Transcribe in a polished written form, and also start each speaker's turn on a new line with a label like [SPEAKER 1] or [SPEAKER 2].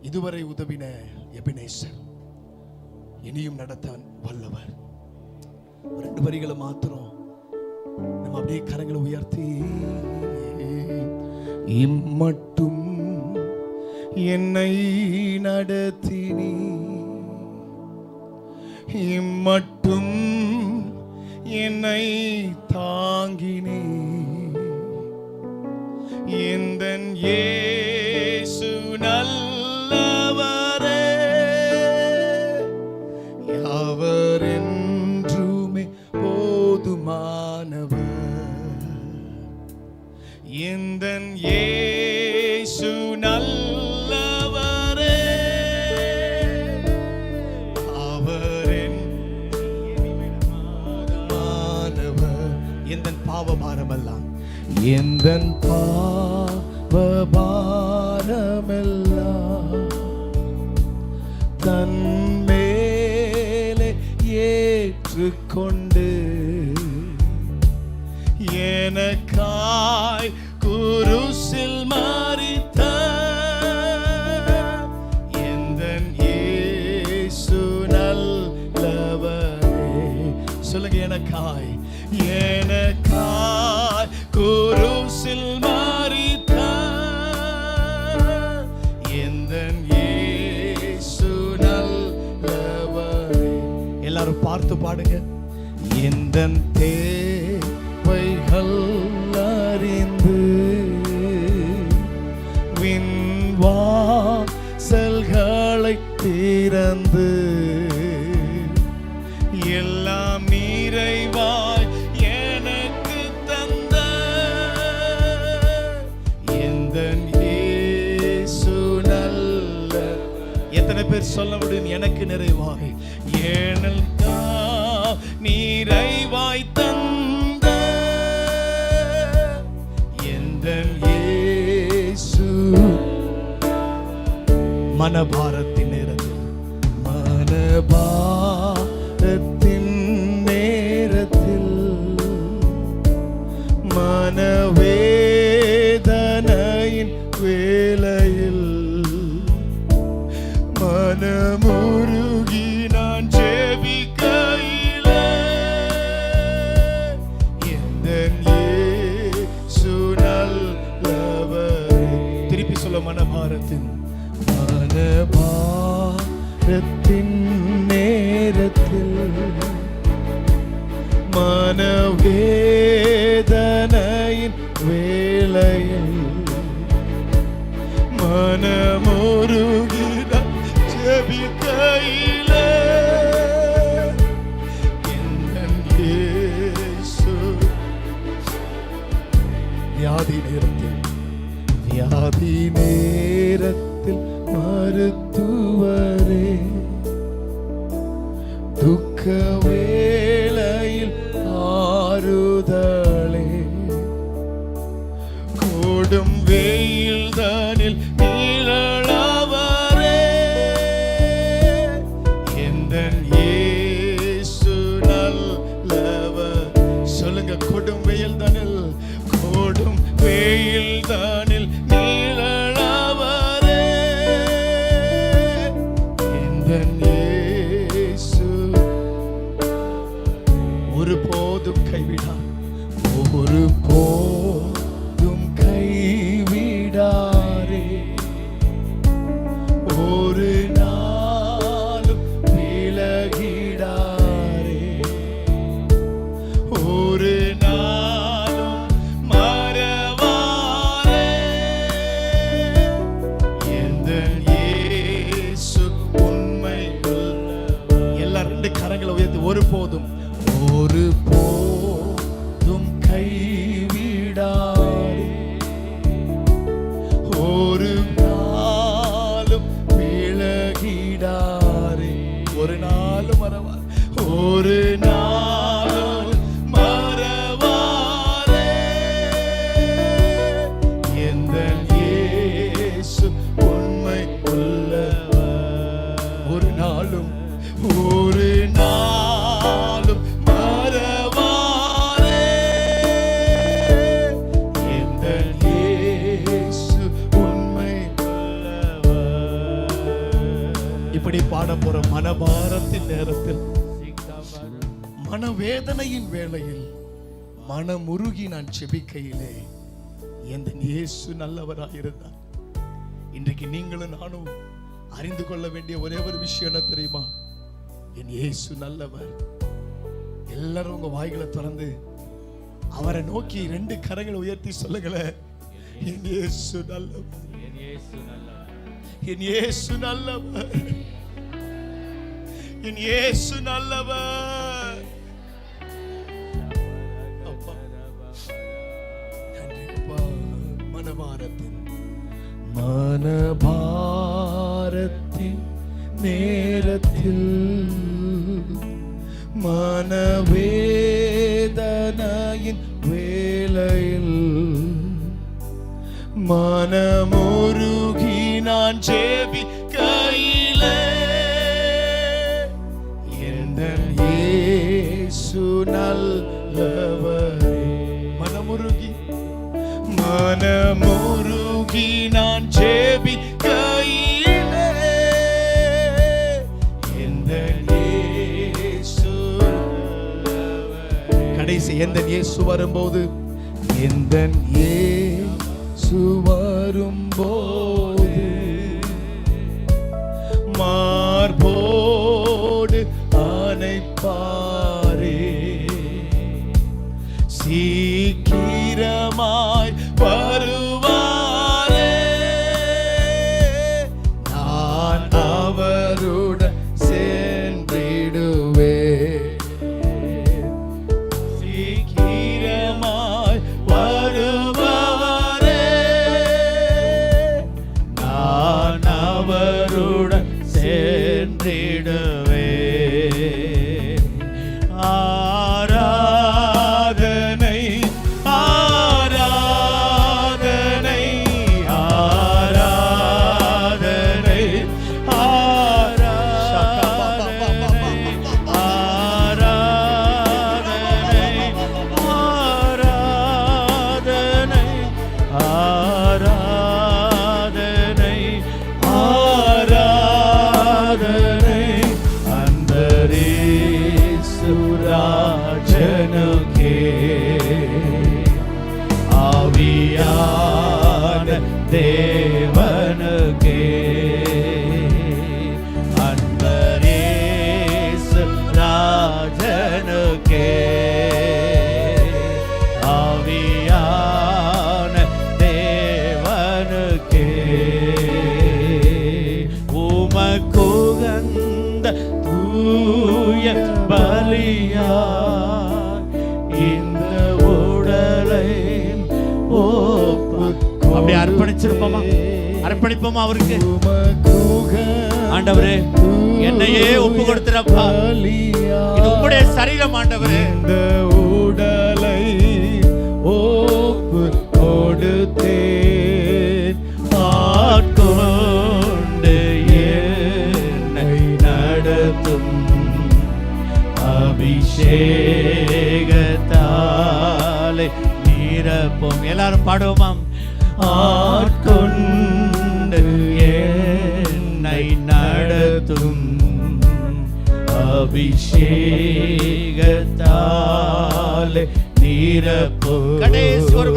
[SPEAKER 1] இதுவரை உதவின எபினேசர் இனியும் நடத்த வல்லவர். 2 வரிகளை மாத்திரம் நம்ம அப்படியே கரங்களை உயர்த்தி, இம்மட்டும் என்னை நடத்தினி, இம்மட்டும் என்னை தாங்கினி, எந்தன் இயேசு நல்லவரே, அவர் என்றுமே போதுமானவர், எந்தன் இயேசு நல்லவரே, அவர் மாணவர், எந்தன் பாவபாரமெல்லாம், எந்தன் பாவபாரமெல்லாம் தன் மேலே ஏற்றுக்கொண்டு எனக்காய் குருசில் மரித்த எந்தன் இயேசு நல்லவரே. சொல்லுங்க, எனக்காய் குருசில் மரித்த எந்தன் இயேசு நல்லவரே. எல்லாரும் பார்த்து பாடுங்க. எந்தன் தேவைகள் அறிந்து விண்வாசல்களை திறந்து எல்லாம் நிறைவாய் எனக்கு தந்த எந்தன் இயேசு நல்ல. எத்தனை பேர் சொல்ல முடியும் எனக்கு நிறைவாய், ஏனென்றா நிறைவாய் தந்த எந்தன் இயேசு. மனபாரத்தின் நேரத்தில், மனபாரத்தின் நேரத்தில், மனவேதனையின் வேளையில் மனமுருகி நான் ஜெபிக்கையிலே எந்தன் இயேசு நல்லவரே. திருப்பி சொல்ல, மனபாரத்தின் நேரத்தில், மனவேதனையின் வேளையில் மனமுருகி நான் ஜெபிக்கையிலே எந்தன் இயேசு. வியாதி நேரத்தில் மருத்துவரே, துக்க வேளையில் ஆறுதலே, கோடும் வெயில் தானில் நிழலவரே, எந்தன் இயேசு நல்லவர். சொல்லுங்க, கொடும் வெயில் தானில், கோடும் வெயில் தானில் நிழலவரே, எந்தன் இயேசு ஒருபோதும் கைவிடார், ஒருபோதும் கைவிடாரே, ஒரு நாளும் விலகிடாரே, ஒரு நாளும் மறவாரே, எந்தன் இயேசு உண்மை. எல்லாரும் 2 கரங்களை உயர்த்தி, ஒருபோதும் கைவிடாரே, ஒரு நாளும் விலகிடாரே, ஒரு நாளும் மறவார், ஒரு நாளும் மறவாரே, எந்தன் இயேசு உண்மை உள்ளவர். ஒரு நாளும் மறவாரே, எந்தன் இயேசு உண்மை உள்ளவர். இப்படி பாட போற மனபாரத்தின் நேரத்தில், மனவேதனையின் வேளையில், மனமுருகி நான் செபிக்கையிலே எந்த இயேசு நல்லவராயிருந்தார். இன்றைக்கு நீங்களும் நானும் அறிந்து கொள்ள வேண்டிய ஒரே ஒரு விஷயம் என்ன தெரியுமா? என் இயேசு நல்லவர். எல்லாரும் உங்க வாய்களை திறந்து அவரை நோக்கி 2 கரங்களை உயர்த்தி சொல்லுங்களேன், என் இயேசு நல்லவர், என் இயேசு நல்லவர், என் இயேசு நல்லவர். அப்பா நன்றிப்பா. மனபாரத்தின் நேரத்தில், மனவேதனையின் வேளையில், மனமுருகி நான் ஜெபிக்கையிலே எந்தன் இயேசு நல்லவரே. மனமுருகி நான் ஜெபிக்கையிலே எந்தன் இயேசு நல்லவரே. கடைசி எந்தன் இயேசு வரும்போது, எந்தன் இயேசு வரும்போது மார்போடு அணைப்பாரே, சீக்கிரமாய் வருவாரே, நான் அவருடன் சென்றிடுவேன். சீக்கிரமாய் வருவாரே, நான் அவருடன் சென்றிடுவேன். ஆராதனை ஆராதனை ஆராதனை ஆராதனை ஆராதனை அந்தரேசுராஜனுக்கே, ஆவியான தேவனுக்கே, அந்தரேசுராஜனுக்கே, ஆவியான தேவனுக்கே, உமக்குகந்த தூய பலியா இந்த உடலை அப்படி அர்ப்பணிச்சிருப்போமா? அர்ப்பணிப்போமா அவருக்கு? ஆண்டவரே, என்னையே ஒப்பு கொடுத்துறப்பா, இது உம்முடைய சரீரம் ஆண்டவரே. இந்த உடலை ஒப்பு கொடுத்தேன், ஆட்கொண்டு என்னை நடத்தும் அபிஷேகத்தாலே நிரப்பும். எல்லாரும் பாடுவோமாம். ஆட்கொண்டு என்னை நடத்தும் அபிஷேகத்தாலே நிரப்பும். கடைசி ஒரு